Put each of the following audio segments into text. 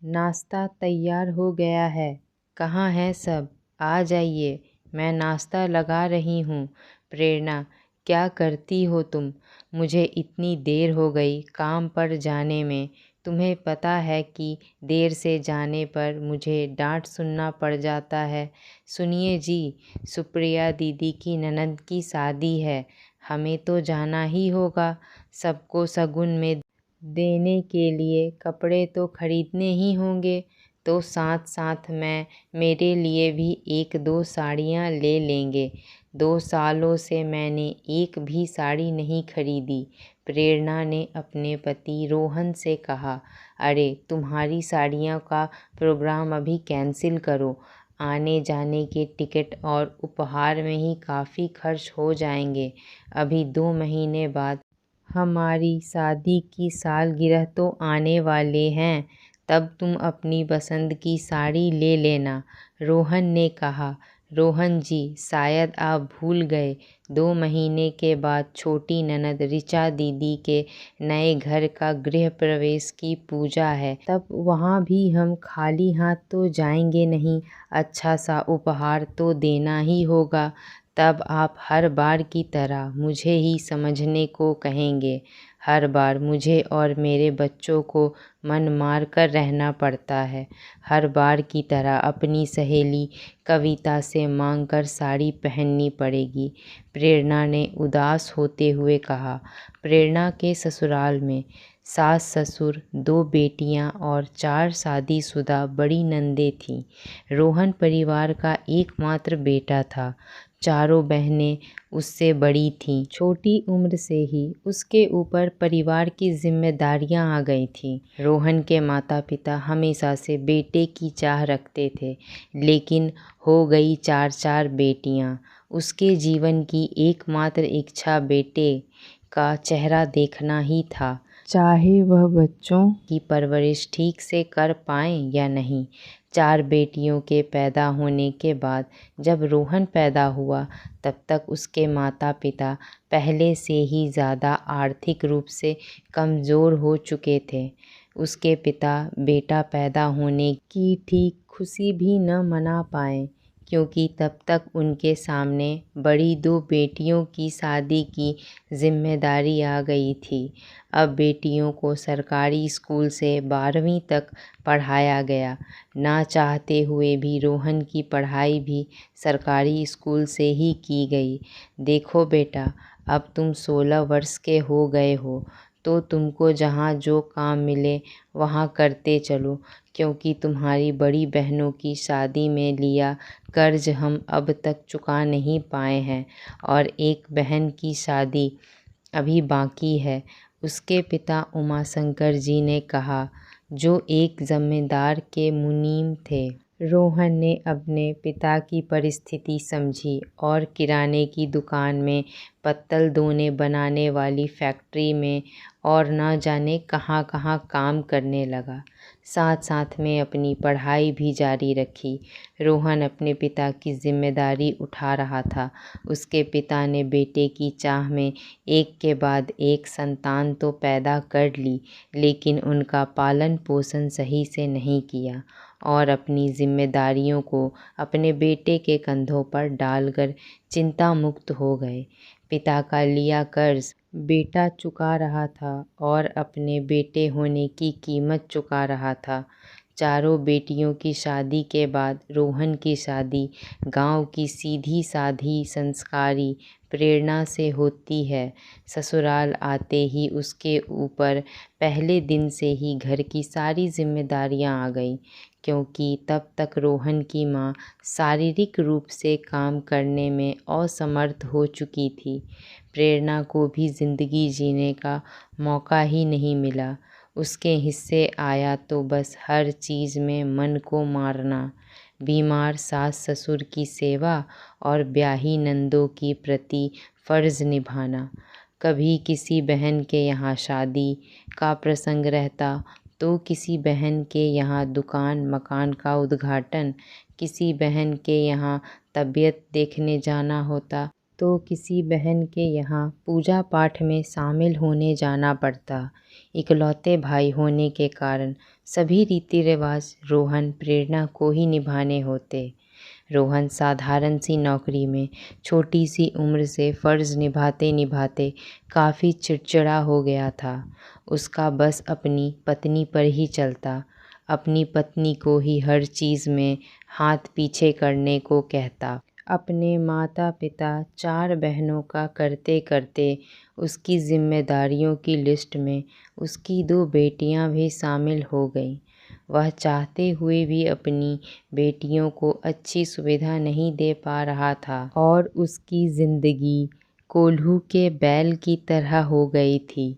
नाश्ता तैयार हो गया है। कहाँ हैं सब? आ जाइए, मैं नाश्ता लगा रही हूँ। प्रेरणा, क्या करती हो तुम? मुझे इतनी देर हो गई काम पर जाने में। तुम्हें पता है कि देर से जाने पर मुझे डांट सुनना पड़ जाता है। सुनिए जी, सुप्रिया दीदी की ननद की शादी है, हमें तो जाना ही होगा। सबको शगुन में देने के लिए कपड़े तो खरीदने ही होंगे, तो साथ साथ मैं मेरे लिए भी एक दो साड़ियाँ ले लेंगे। 2 सालों से मैंने एक भी साड़ी नहीं खरीदी। प्रेरणा ने अपने पति रोहन से कहा। अरे तुम्हारी साड़ियों का प्रोग्राम अभी कैंसिल करो। आने जाने के टिकट और उपहार में ही काफ़ी खर्च हो जाएंगे। अभी 2 महीने बाद हमारी शादी की सालगिरह तो आने वाले हैं, तब तुम अपनी पसंद की साड़ी ले लेना, रोहन ने कहा। रोहन जी, शायद आप भूल गए, 2 महीने के बाद छोटी ननद ऋचा दीदी के नए घर का गृह प्रवेश की पूजा है। तब वहाँ भी हम खाली हाथ तो जाएंगे नहीं, अच्छा सा उपहार तो देना ही होगा। तब आप हर बार की तरह मुझे ही समझने को कहेंगे। हर बार मुझे और मेरे बच्चों को मन मार कर रहना पड़ता है। हर बार की तरह अपनी सहेली कविता से मांग कर साड़ी पहननी पड़ेगी, प्रेरणा ने उदास होते हुए कहा। प्रेरणा के ससुराल में सास ससुर, 2 बेटियां और 4 शादीशुदा बड़ी नंदें थीं। रोहन परिवार का एकमात्र बेटा था। चारों बहनें उससे बड़ी थीं। छोटी उम्र से ही उसके ऊपर परिवार की जिम्मेदारियां आ गई थीं। रोहन के माता पिता हमेशा से बेटे की चाह रखते थे, लेकिन हो गई 4 बेटियां। उसके जीवन की एकमात्र इच्छा बेटे का चेहरा देखना ही था, चाहे वह बच्चों की परवरिश ठीक से कर पाएं या नहीं। 4 बेटियों के पैदा होने के बाद जब रोहन पैदा हुआ, तब तक उसके माता पिता पहले से ही ज़्यादा आर्थिक रूप से कमज़ोर हो चुके थे। उसके पिता बेटा पैदा होने की ठीक खुशी भी न मना पाए, क्योंकि तब तक उनके सामने बड़ी 2 बेटियों की शादी की जिम्मेदारी आ गई थी। अब बेटियों को सरकारी स्कूल से 12वीं तक पढ़ाया गया। ना चाहते हुए भी रोहन की पढ़ाई भी सरकारी स्कूल से ही की गई। देखो बेटा, अब तुम 16 वर्ष के हो गए हो, तो तुमको जहाँ जो काम मिले वहाँ करते चलो, क्योंकि तुम्हारी बड़ी बहनों की शादी में लिया कर्ज हम अब तक चुका नहीं पाए हैं, और एक बहन की शादी अभी बाकी है, उसके पिता उमाशंकर जी ने कहा, जो एक जमींदार के मुनीम थे। रोहन ने अपने पिता की परिस्थिति समझी और किराने की दुकान में, पत्तल दोने बनाने वाली फैक्ट्री में और न जाने कहाँ कहाँ काम करने लगा। साथ साथ में अपनी पढ़ाई भी जारी रखी। रोहन अपने पिता की जिम्मेदारी उठा रहा था। उसके पिता ने बेटे की चाह में एक के बाद एक संतान तो पैदा कर ली, लेकिन उनका पालन पोषण सही से नहीं किया और अपनी जिम्मेदारियों को अपने बेटे के कंधों पर डालकर चिंता मुक्त हो गए। पिता का लिया कर्ज बेटा चुका रहा था और अपने बेटे होने की कीमत चुका रहा था। चारों बेटियों की शादी के बाद रोहन की शादी गांव की सीधी साधी संस्कारी प्रेरणा से होती है। ससुराल आते ही उसके ऊपर पहले दिन से ही घर की सारी जिम्मेदारियां आ गईं, क्योंकि तब तक रोहन की माँ शारीरिक रूप से काम करने में असमर्थ हो चुकी थी। प्रेरणा को भी ज़िंदगी जीने का मौका ही नहीं मिला। उसके हिस्से आया तो बस हर चीज़ में मन को मारना, बीमार सास ससुर की सेवा और ब्याही नंदों की प्रति फ़र्ज़ निभाना। कभी किसी बहन के यहाँ शादी का प्रसंग रहता, तो किसी बहन के यहाँ दुकान मकान का उद्घाटन, किसी बहन के यहाँ तबीयत देखने जाना होता, तो किसी बहन के यहाँ पूजा पाठ में शामिल होने जाना पड़ता। इकलौते भाई होने के कारण सभी रीति रिवाज रोहन प्रेरणा को ही निभाने होते। रोहन साधारण सी नौकरी में छोटी सी उम्र से फ़र्ज़ निभाते निभाते काफ़ी चिड़चिड़ा हो गया था। उसका बस अपनी पत्नी पर ही चलता, अपनी पत्नी को ही हर चीज़ में हाथ पीछे करने को कहता। अपने माता पिता 4 बहनों का करते करते उसकी ज़िम्मेदारियों की लिस्ट में उसकी 2 बेटियां भी शामिल हो गईं। वह चाहते हुए भी अपनी बेटियों को अच्छी सुविधा नहीं दे पा रहा था और उसकी ज़िंदगी कोल्हू के बैल की तरह हो गई थी।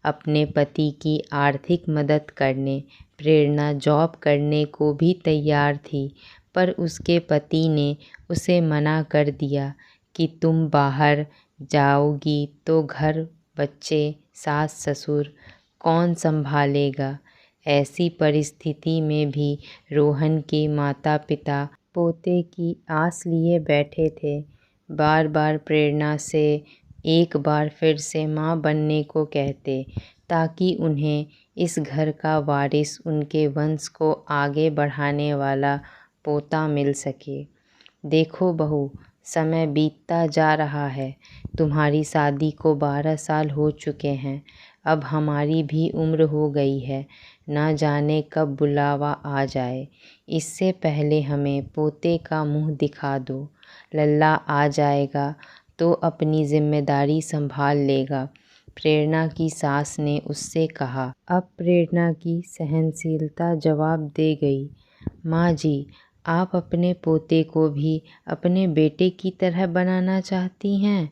अपने पति की आर्थिक मदद करने प्रेरणा जॉब करने को भी तैयार थी, पर उसके पति ने उसे मना कर दिया कि तुम बाहर जाओगी तो घर, बच्चे, सास ससुर कौन संभालेगा। ऐसी परिस्थिति में भी रोहन के माता पिता पोते की आस लिए बैठे थे। बार बार प्रेरणा से एक बार फिर से माँ बनने को कहते, ताकि उन्हें इस घर का वारिस, उनके वंश को आगे बढ़ाने वाला पोता मिल सके। देखो बहू, समय बीतता जा रहा है। तुम्हारी शादी को 12 साल हो चुके हैं। अब हमारी भी उम्र हो गई है। न जाने कब बुलावा आ जाए। इससे पहले हमें पोते का मुंह दिखा दो। लल्ला आ जाएगा तो अपनी जिम्मेदारी संभाल लेगा, प्रेरणा की सास ने उससे कहा। अब प्रेरणा की सहनशीलता जवाब दे गई। माँ जी, आप अपने पोते को भी अपने बेटे की तरह बनाना चाहती हैं,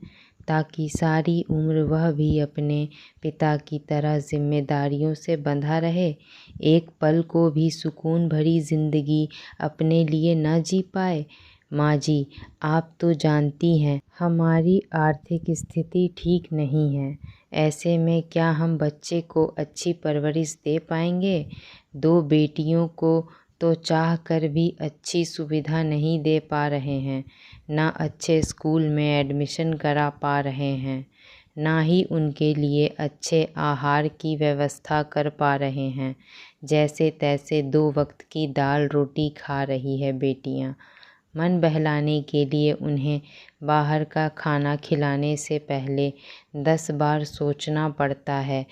ताकि सारी उम्र वह भी अपने पिता की तरह जिम्मेदारियों से बंधा रहे, एक पल को भी सुकून भरी जिंदगी अपने लिए न जी पाए। माँ जी, आप तो जानती हैं हमारी आर्थिक स्थिति ठीक नहीं है। ऐसे में क्या हम बच्चे को अच्छी परवरिश दे पाएंगे। 2 बेटियों को तो चाह कर भी अच्छी सुविधा नहीं दे पा रहे हैं, ना अच्छे स्कूल में एडमिशन करा पा रहे हैं, ना ही उनके लिए अच्छे आहार की व्यवस्था कर पा रहे हैं। जैसे तैसे 2 वक्त की दाल रोटी खा रही है बेटियां। मन बहलाने के लिए उन्हें बाहर का खाना खिलाने से पहले 10 बार सोचना पड़ता है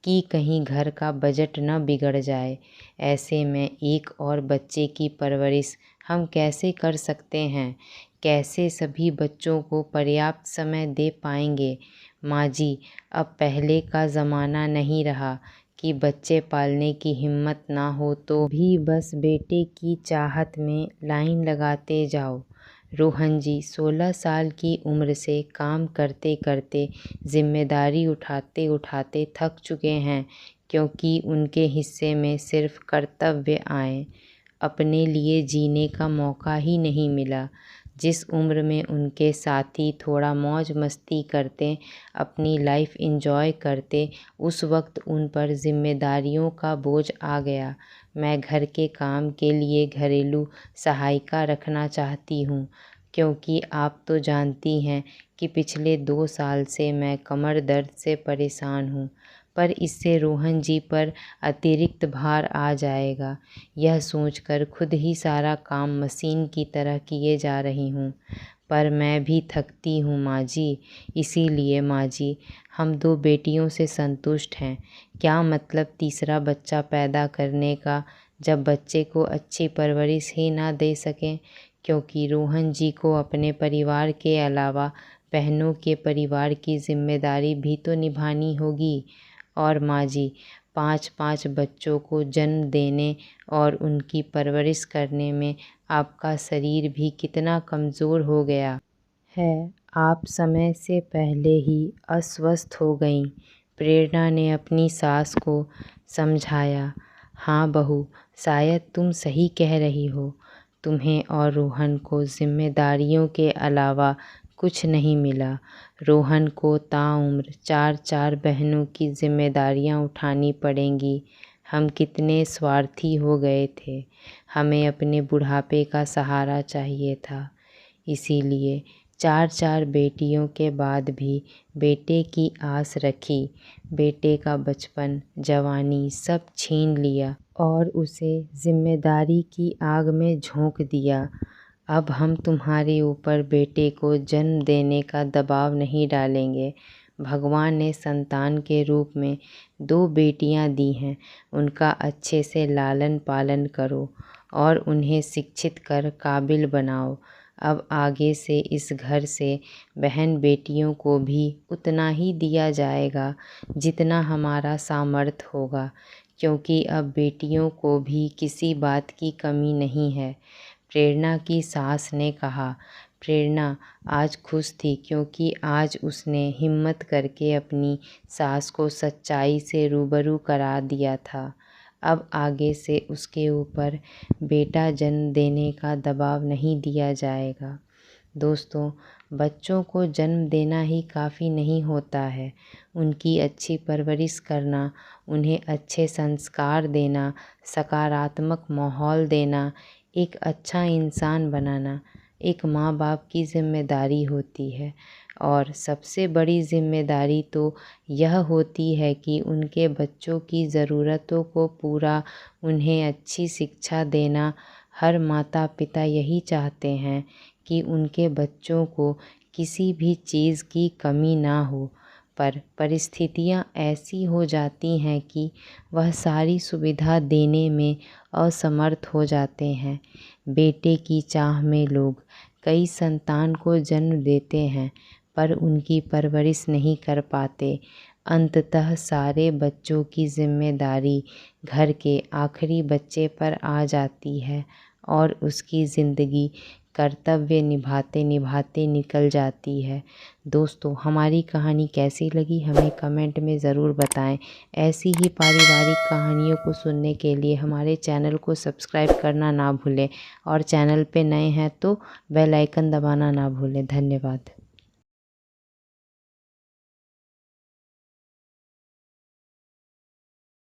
कि कहीं घर का बजट न बिगड़ जाए। ऐसे में एक और बच्चे की परवरिश हम कैसे कर सकते हैं, कैसे सभी बच्चों को पर्याप्त समय दे पाएंगे। माँ जी, अब पहले का ज़माना नहीं रहा कि बच्चे पालने की हिम्मत ना हो तो भी बस बेटे की चाहत में लाइन लगाते जाओ। रोहन जी 16 साल की उम्र से काम करते करते जिम्मेदारी उठाते उठाते थक चुके हैं, क्योंकि उनके हिस्से में सिर्फ कर्तव्य आए, अपने लिए जीने का मौका ही नहीं मिला। जिस उम्र में उनके साथी थोड़ा मौज मस्ती करते, अपनी लाइफ एंजॉय करते, उस वक्त उन पर जिम्मेदारियों का बोझ आ गया। मैं घर के काम के लिए घरेलू सहायिका रखना चाहती हूँ, क्योंकि आप तो जानती हैं कि पिछले 2 साल से मैं कमर दर्द से परेशान हूँ। पर इससे रोहन जी पर अतिरिक्त भार आ जाएगा, यह सोचकर खुद ही सारा काम मशीन की तरह किए जा रही हूँ। पर मैं भी थकती हूँ माँ जी। इसीलिए माँ जी, हम 2 बेटियों से संतुष्ट हैं। क्या मतलब तीसरा बच्चा पैदा करने का, जब बच्चे को अच्छी परवरिश ही ना दे सकें। क्योंकि रोहन जी को अपने परिवार के अलावा बहनों के परिवार की जिम्मेदारी भी तो निभानी होगी। और माँ जी, 5-5 बच्चों को जन्म देने और उनकी परवरिश करने में आपका शरीर भी कितना कमज़ोर हो गया है। आप समय से पहले ही अस्वस्थ हो गईं। प्रेरणा ने अपनी सास को समझाया। हाँ बहू, शायद तुम सही कह रही हो। तुम्हें और रोहन को जिम्मेदारियों के अलावा कुछ नहीं मिला। रोहन को ताउम्र 4-4 बहनों की जिम्मेदारियां उठानी पड़ेंगी। हम कितने स्वार्थी हो गए थे। हमें अपने बुढ़ापे का सहारा चाहिए था। इसीलिए 4 बेटियों के बाद भी बेटे की आस रखी। बेटे का बचपन, जवानी सब छीन लिया और उसे जिम्मेदारी की आग में झोंक दिया। अब हम तुम्हारे ऊपर बेटे को जन्म देने का दबाव नहीं डालेंगे। भगवान ने संतान के रूप में 2 बेटियां दी हैं, उनका अच्छे से लालन पालन करो और उन्हें शिक्षित कर काबिल बनाओ। अब आगे से इस घर से बहन बेटियों को भी उतना ही दिया जाएगा जितना हमारा सामर्थ्य होगा, क्योंकि अब बेटियों को भी किसी बात की कमी नहीं है। प्रेरणा की सास ने कहा। प्रेरणा आज खुश थी क्योंकि आज उसने हिम्मत करके अपनी सास को सच्चाई से रूबरू करा दिया था। अब आगे से उसके ऊपर बेटा जन्म देने का दबाव नहीं दिया जाएगा। दोस्तों, बच्चों को जन्म देना ही काफ़ी नहीं होता है। उनकी अच्छी परवरिश करना, उन्हें अच्छे संस्कार देना, सकारात्मक माहौल देना, एक अच्छा इंसान बनाना एक माँ बाप की ज़िम्मेदारी होती है। और सबसे बड़ी ज़िम्मेदारी तो यह होती है कि उनके बच्चों की ज़रूरतों को पूरा, उन्हें अच्छी शिक्षा देना। हर माता पिता यही चाहते हैं कि उनके बच्चों को किसी भी चीज़ की कमी ना हो, पर परिस्थितियाँ ऐसी हो जाती हैं कि वह सारी सुविधा देने में असमर्थ हो जाते हैं। बेटे की चाह में लोग कई संतान को जन्म देते हैं, पर उनकी परवरिश नहीं कर पाते। अंततः सारे बच्चों की जिम्मेदारी घर के आखिरी बच्चे पर आ जाती है और उसकी ज़िंदगी कर्तव्य निभाते निभाते निकल जाती है। दोस्तों, हमारी कहानी कैसी लगी हमें कमेंट में ज़रूर बताएं। ऐसी ही पारिवारिक कहानियों को सुनने के लिए हमारे चैनल को सब्सक्राइब करना ना भूलें और चैनल पे नए हैं तो बेल आइकन दबाना ना भूलें। धन्यवाद।